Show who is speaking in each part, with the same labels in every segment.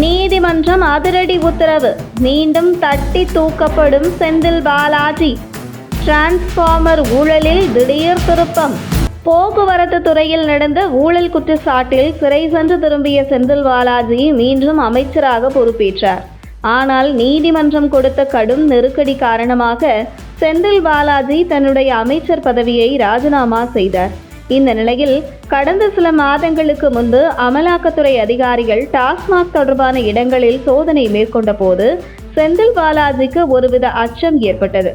Speaker 1: நீதிமன்றம் அதிரடி உத்தரவு. மீண்டும் தட்டி தூக்கப்படும் செந்தில் பாலாஜி. டிரான்ஸ்பார்மர் ஊழலில் திடீர் திருப்பம். போக்குவரத்து துறையில் நடந்த ஊழல் குற்றச்சாட்டில் சிறை சென்று திரும்பிய செந்தில் பாலாஜி மீண்டும் அமைச்சராக பொறுப்பேற்றார். ஆனால் நீதிமன்றம் கொடுத்த கடும் நெருக்கடி காரணமாக செந்தில் பாலாஜி தன்னுடைய அமைச்சர் பதவியை ராஜினாமா செய்தார். இந்த நிலையில் கடந்த சில மாதங்களுக்கு முன்பு அமலாக்கத்துறை அதிகாரிகள் டாஸ்மாக் தொடர்பான இடங்களில் சோதனை மேற்கொண்ட போது செந்தில் பாலாஜிக்கு ஒருவித அச்சம் ஏற்பட்டது.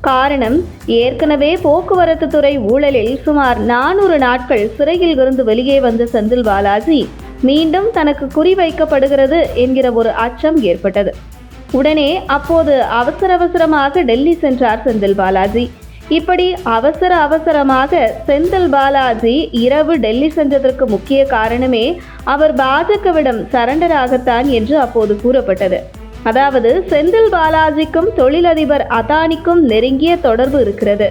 Speaker 1: காரணம், ஏற்கனவே போக்குவரத்து துறை ஊழலில் சுமார் 400 நாட்கள் சிறையில் இருந்து வெளியே வந்த செந்தில் பாலாஜி மீண்டும் தனக்கு குறிவைக்கப்படுகிறது என்கிற ஒரு அச்சம் ஏற்பட்டது. உடனே அப்போது அவசரமாக டெல்லி சென்றார் செந்தில் பாலாஜி. இப்படி அவசரமாக செந்தில் பாலாஜி இரவு டெல்லி சென்றதற்கு முக்கிய காரணமே அவர் பாஜகவிடம் சரண்டர் ஆகத்தான் என்று அப்போது கூறப்பட்டது. அதாவது செந்தில் பாலாஜிக்கும் தொழிலதிபர் அதானிக்கும் நெருங்கிய தொடர்பு இருக்கிறது.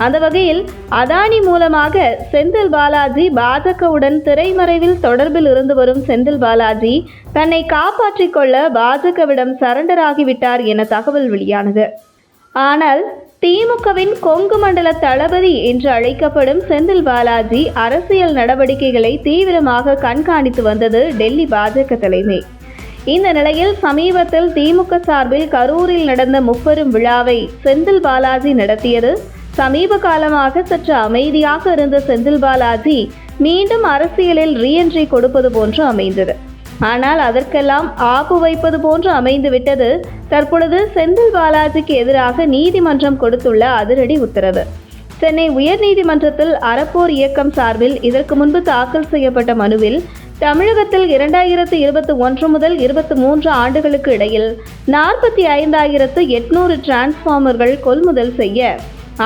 Speaker 1: அந்த வகையில் அதானி மூலமாக செந்தில் பாலாஜி பாஜகவுடன் திரைமறைவில் தொடர்பில் இருந்து வரும் செந்தில் பாலாஜி தன்னை காப்பாற்றிக் கொள்ள பாஜகவிடம் சரண்டர் ஆகிவிட்டார் என தகவல் வெளியானது. ஆனால் திமுகவின் கொங்கு மண்டல தளபதி என்று அழைக்கப்படும் செந்தில் பாலாஜி அரசியல் நடவடிக்கைகளை தீவிரமாக கண்காணித்து வந்தது டெல்லி பாஜக தலைமை. இந்த நிலையில் சமீபத்தில் திமுக சார்பில் கரூரில் நடந்த முப்பெரும் விழாவை செந்தில் பாலாஜி நடத்தியது. சமீப காலமாக சற்று அமைதியாக இருந்த செந்தில் பாலாஜி மீண்டும் அரசியலில் ரீஎன்ட்ரி கொடுப்பது போன்று அமைந்தது. ஆனால் அதற்கெல்லாம் ஆப்பு வைப்பது போன்று அமைந்துவிட்டது தற்பொழுது செந்தில் பாலாஜிக்கு எதிராக நீதிமன்றம் கொடுத்துள்ள அதிரடி உத்தரவு. சென்னை உயர்நீதிமன்றத்தில் அறப்போர் இயக்கம் சார்பில் இதற்கு முன்பு தாக்கல் செய்யப்பட்ட மனுவில் தமிழகத்தில் 2021 முதல் 23 ஆண்டுகளுக்கு இடையில் 45,800 டிரான்ஸ்பார்மர்கள் கொள்முதல் செய்ய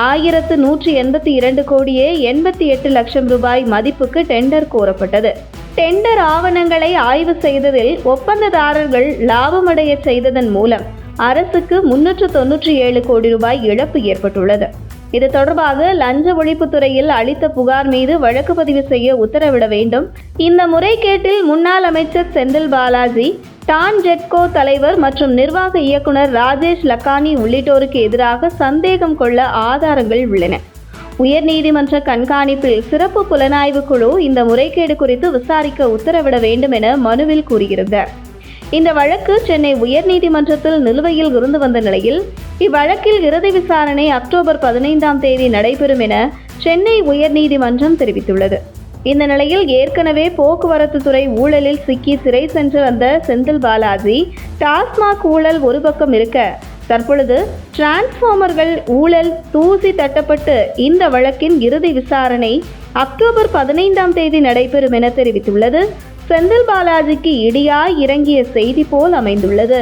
Speaker 1: 1,182 கோடியே 88 லட்சம் ரூபாய் மதிப்புக்கு டெண்டர் கோரப்பட்டது. டெண்டர் ஆவணங்களை ஆய்வு செய்ததில் ஒப்பந்ததாரர்கள் லாபமடைய செய்ததன் மூலம் அரசுக்கு 397 கோடி ரூபாய் இழப்பு ஏற்பட்டுள்ளது. இது தொடர்பாக லஞ்ச ஒழிப்புத்துறையில் அளித்த புகார் மீது வழக்கு பதிவு செய்ய உத்தரவிட வேண்டும். இந்த முறைகேட்டில் முன்னாள் அமைச்சர் செந்தில் பாலாஜி, டான்ஜெட்கோ தலைவர் மற்றும் நிர்வாக இயக்குனர் ராஜேஷ் லக்கானி உள்ளிட்டோருக்கு எதிராக சந்தேகம் கொள்ள ஆதாரங்கள் உள்ளன. உயர்நீதிமன்ற கண்காணிப்பில் சிறப்பு புலனாய்வு குழு இந்த முறைகேடு குறித்து விசாரிக்க உத்தரவிட வேண்டும் என மனுவில் கூறியிருந்தார். இந்த வழக்கு சென்னை உயர்நீதிமன்றத்தில் நிலுவையில் இருந்து வந்த நிலையில் இவ்வழக்கில் இறுதி விசாரணை அக்டோபர் 15ஆம் தேதி நடைபெறும் என சென்னை உயர்நீதிமன்றம் தெரிவித்துள்ளது. இந்த நிலையில் ஏற்கனவே போக்குவரத்து துறை ஊழலில் சிக்கி சிறை சென்று வந்த செந்தில் பாலாஜி டாஸ்மாக் ஊழல் ஒரு பக்கம் இருக்க, தற்பொழுது டிரான்ஸ்பார்மர்கள் ஊழல் தூசி தட்டப்பட்டு இந்த வழக்கின் இறுதி விசாரணை அக்டோபர் 15ஆம் தேதி நடைபெறும் என தெரிவித்துள்ளது. செந்தில் பாலாஜிக்கு இடியாய் இறங்கிய செய்தி போல் அமைந்துள்ளது.